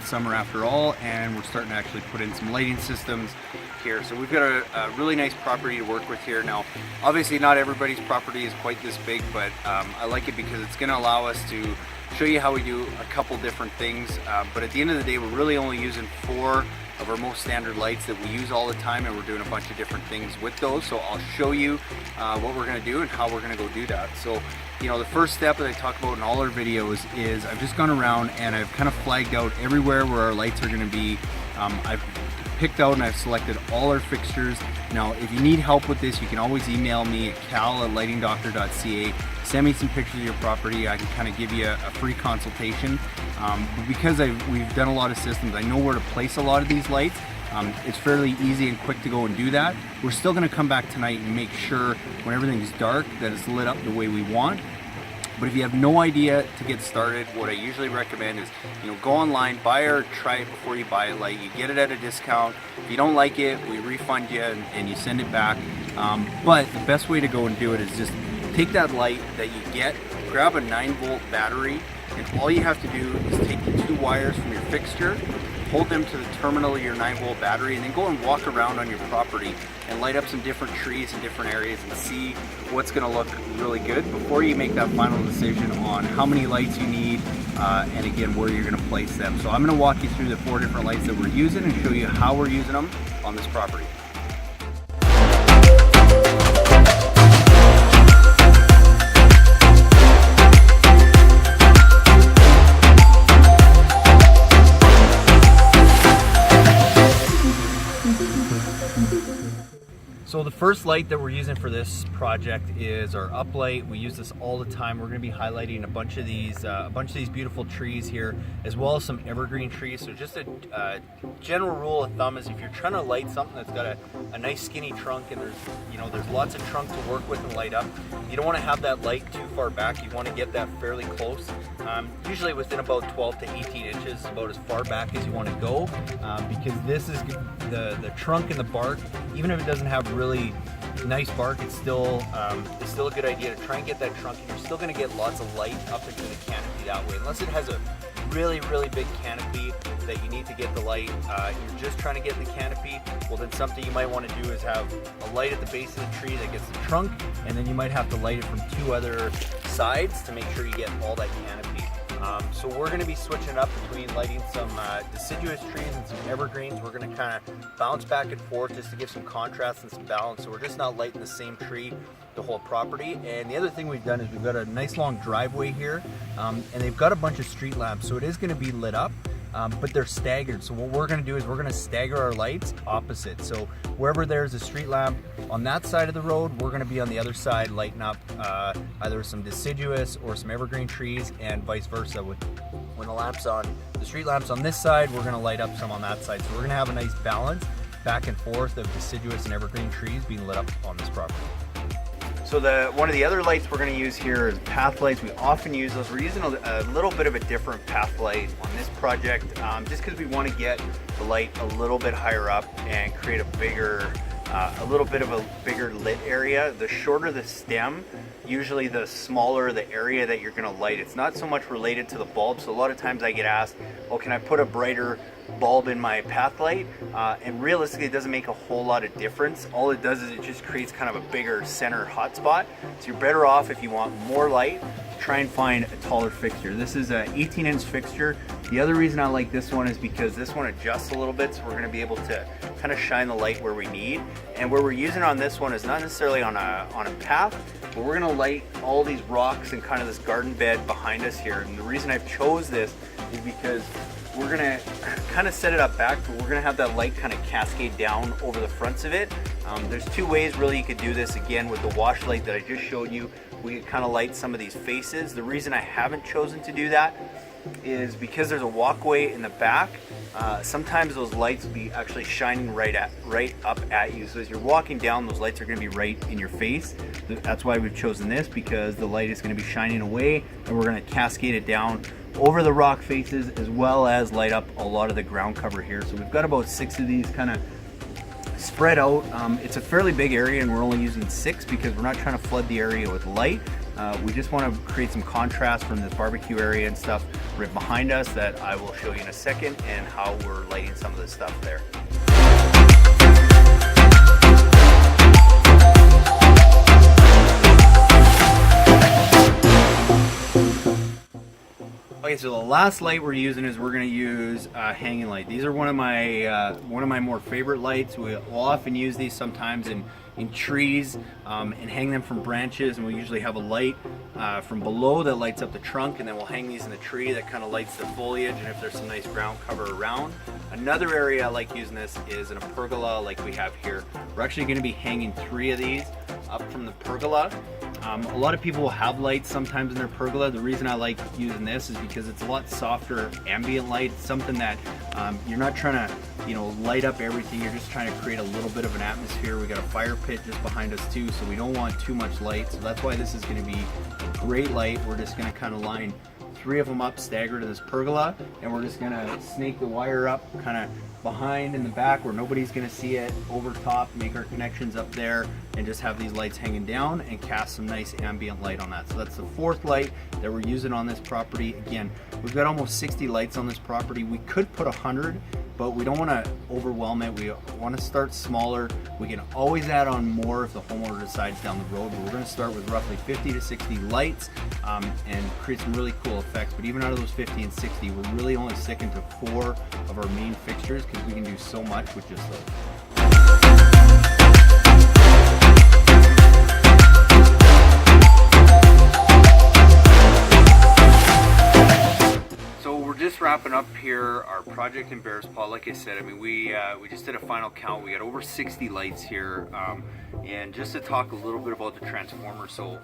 summer after all, and we're starting to actually put in some lighting systems here. So we've got a really nice property to work with here. Now, obviously not everybody's property is quite this big, but I like it because it's going to allow us to show you how we do a couple different things. But at the end of the day, we're really only using 4 of our most standard lights that we use all the time, and we're doing a bunch of different things with those. So I'll show you what we're going to do and how we're going to go do that. So, you know, the first step that I talk about in all our videos is I've just gone around and I've kind of flagged out everywhere where our lights are going to be. I've picked out and I've selected all our fixtures. Now, if you need help with this, you can always email me at cal@lightingdoctor.ca. Send me some pictures of your property. I can kind of give you a free consultation. But because we've done a lot of systems, I know where to place a lot of these lights. It's fairly easy and quick to go and do that. We're still going to come back tonight and make sure when everything's dark that it's lit up the way we want. But if you have no idea to get started, what I usually recommend is, you know, go online, buy or try it before you buy a light. You get it at a discount. If you don't like it, we refund you and you send it back. But the best way to go and do it is just take that light that you get, grab a 9-volt battery, and all you have to do is take the 2 wires from your fixture, hold them to the terminal of your 9-volt battery, and then go and walk around on your property and light up some different trees in different areas and see what's going to look really good before you make that final decision on how many lights you need and again where you're going to place them. So I'm going to walk you through the 4 different lights that we're using and show you how we're using them on this property. So the first light that we're using for this project is our uplight. We use this all the time. We're going to be highlighting a bunch of these beautiful trees here, as well as some evergreen trees. So just a general rule of thumb is if you're trying to light something that's got a nice skinny trunk and there's lots of trunk to work with and light up, you don't want to have that light too far back. You want to get that fairly close. Usually within about 12 to 18 inches is about as far back as you want to go, because this is the trunk and the bark. Even if it doesn't have really nice bark, it's still a good idea to try and get that trunk, and you're still going to get lots of light up into the canopy that way. Unless it has a really big canopy that you need to get the light, you're just trying to get the canopy, well then something you might want to do is have a light at the base of the tree that gets the trunk, and then you might have to light it from 2 other sides to make sure you get all that canopy. So we're going to be switching up between lighting some deciduous trees and some evergreens. We're going to kind of bounce back and forth just to give some contrast and some balance, so we're just not lighting the same tree the whole property. And the other thing we've done is we've got a nice long driveway here, and they've got a bunch of street lamps, so it is going to be lit up. But they're staggered. So what we're going to do is we're going to stagger our lights opposite. So wherever there's a street lamp on that side of the road, we're going to be on the other side lighting up either some deciduous or some evergreen trees, and vice versa. When the street lamp's on this side, we're going to light up some on that side. So we're going to have a nice balance back and forth of deciduous and evergreen trees being lit up on this property. So one of the other lights we're going to use here is path lights. We often use those. We're using a little bit of a different path light on this project, just because we want to get the light a little bit higher up and create a little bit of a bigger lit area. The shorter the stem, usually the smaller the area that you're going to light. It's not so much related to the bulb. So a lot of times I get asked, oh, can I put a brighter bulb in my path light? And realistically, it doesn't make a whole lot of difference. All it does is it just creates kind of a bigger center hotspot. So you're better off, if you want more light, try and find a taller fixture. This is an 18-inch fixture. The other reason I like this one is because this one adjusts a little bit, so we're going to be able to kind of shine the light where we need. And where we're using on this one is not necessarily on a path, but we're going to light all these rocks and kind of this garden bed behind us here. And the reason I've chose this is because we're going to kind of set it up back, but we're going to have that light kind of cascade down over the fronts of it. There's 2 ways really you could do this. Again, with the wash light that I just showed you, we could kind of light some of these faces. The reason I haven't chosen to do that is because there's a walkway in the back. Sometimes those lights will be actually shining right up at you. So as you're walking down, those lights are going to be right in your face. That's why we've chosen this, because the light is going to be shining away, and we're going to cascade it down over the rock faces, as well as light up a lot of the ground cover here. So we've got about 6 of these kind of spread out. It's a fairly big area, and we're only using 6 because we're not trying to flood the area with light. We just want to create some contrast from this barbecue area and stuff right behind us that I will show you in a second, and how we're lighting some of the stuff there. Okay, so the last light we're using is we're going to use hanging light. These are one of my more favorite lights. We'll often use these sometimes in trees and hang them from branches, and we usually have a light from below that lights up the trunk, and then we'll hang these in the tree that kind of lights the foliage, and if there's some nice ground cover around. Another area I like using this is in a pergola like we have here. We're actually going to be hanging 3 of these up from the pergola. A lot of people will have lights sometimes in their pergola. The reason I like using this is because it's a lot softer ambient light. It's something that you're not trying to, light up everything. You're just trying to create a little bit of an atmosphere. We got a fire pit just behind us too, so we don't want too much light. So that's why this is going to be a great light. We're just going to kind of line 3 of them up staggered in this pergola, and we're just going to snake the wire up kind of behind in the back where nobody's going to see it, over top, make our connections up there, and just have these lights hanging down and cast some nice ambient light on that. So that's the 4th light that we're using on this property. Again, we've got almost 60 lights on this property. We could put 100, but we don't want to overwhelm it. We want to start smaller. We can always add on more if the homeowner decides down the road, but we're going to start with roughly 50 to 60 lights and create some really cool effects. But even out of those 50 and 60, we're really only sticking to 4 of our main fixtures because we can do so much with just those. Just wrapping up here our project in Bears Paw. Like I said, I mean, we just did a final count. We got over 60 lights here, and just to talk a little bit about the transformer. So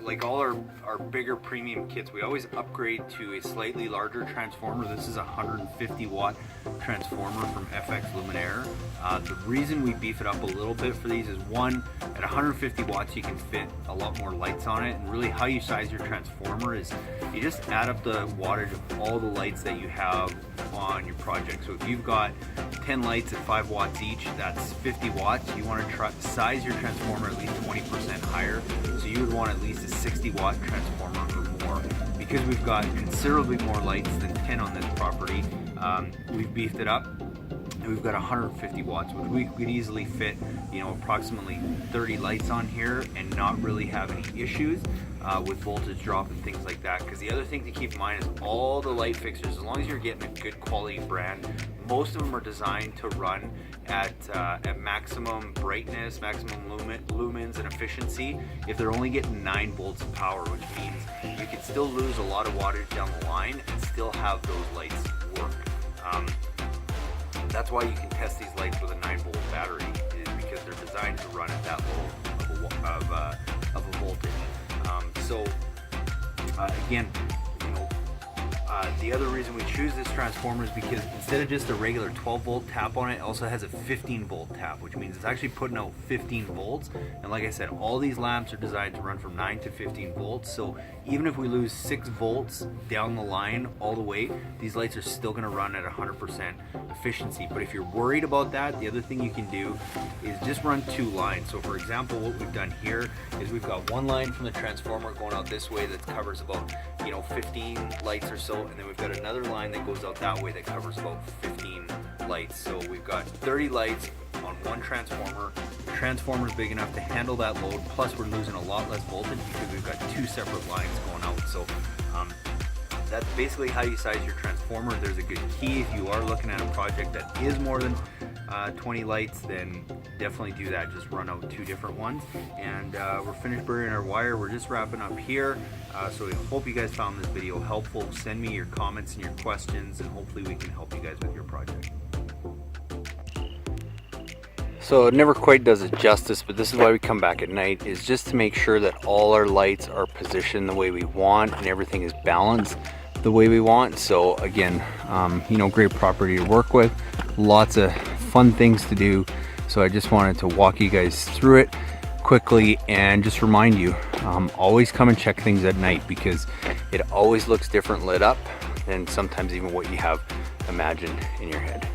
like all our bigger premium kits, we always upgrade to a slightly larger transformer. This is a 150 watt transformer from FX Luminaire. The reason we beef it up a little bit for these is, one, at 150 watts you can fit a lot more lights on it, and really how you size your transformer is you just add up the wattage of all the lights that you have on your project. So if you've got 10 lights at 5 watts each, that's 50 watts. You want to size your transformer at least 20% higher. So you would want at least a 60 watt transformer or more. Because we've got considerably more lights than 10 on this property, we've beefed it up. And we've got 150 watts, which we could easily fit, approximately 30 lights on here and not really have any issues with voltage drop and things like that. Because the other thing to keep in mind is all the light fixtures, as long as you're getting a good quality brand, most of them are designed to run at maximum brightness, maximum lumens and efficiency if they're only getting 9 volts of power, which means you can still lose a lot of wattage down the line and still have those lights work. That's why you can test these lights with a 9-volt battery, is because they're designed to run at that low of a voltage. Again, the other reason we choose this transformer is because instead of just a regular 12-volt tap on it, it also has a 15-volt tap, which means it's actually putting out 15 volts. And like I said, all these lamps are designed to run from 9 to 15 volts. So even if we lose 6 volts down the line all the way, these lights are still going to run at 100% efficiency. But if you're worried about that, the other thing you can do is just run 2 lines. So for example, what we've done here is we've got 1 line from the transformer going out this way that covers about 15 lights or so, and then we've got another line that goes out that way that covers about 15 lights. So we've got 30 lights on 1 transformer. The transformer is big enough to handle that load, plus we're losing a lot less voltage because we've got 2 separate lines going out. So that's basically how you size your transformer. There's a good key if you are looking at a project that is more than 20 lights, then definitely do that. Just run out 2 different ones, and we're finished burying our wire. We're just wrapping up here. So I hope you guys found this video helpful. Send me your comments and your questions, and hopefully we can help you guys with your project. So it never quite does it justice, but this is why we come back at night, is just to make sure that all our lights are positioned the way we want and everything is balanced the way we want. So again, great property to work with, lots of fun things to do. So I just wanted to walk you guys through it quickly and just remind you, always come and check things at night, because it always looks different lit up than sometimes even what you have imagined in your head.